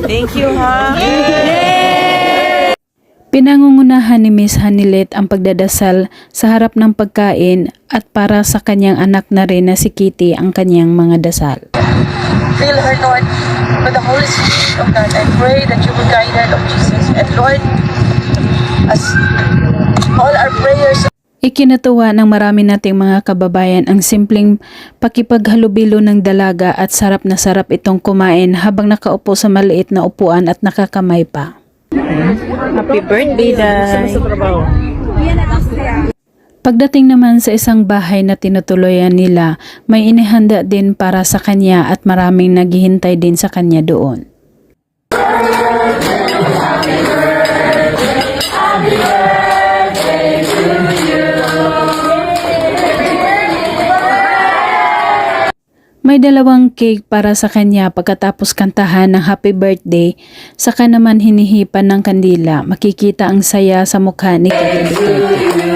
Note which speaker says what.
Speaker 1: Thank you, ha?
Speaker 2: Pinangungunahan ni Miss Hanilet ang pagdadasal sa harap ng pagkain at para sa kanyang anak na rin na si Kitty ang kanyang mga dasal.
Speaker 1: Fill her, Lord, with the Holy Spirit of God. I pray that you will guide her, Lord Jesus. And Lord, as all our prayers.
Speaker 2: Ikinatuwa ng marami nating mga kababayan ang simpleng pakipaghalubilo ng dalaga at sarap na sarap itong kumain habang nakaupo sa maliit na upuan at nakakamay pa.
Speaker 1: Happy birthday, Day.
Speaker 2: Pagdating naman sa isang bahay na tinutuloyan nila, may inihanda din para sa kanya at maraming naghihintay din sa kanya doon. May dalawang cake para sa kanya pagkatapos kantahan ng happy birthday, saka naman hinihipan ng kandila. Makikita ang saya sa mukha ni Kitty.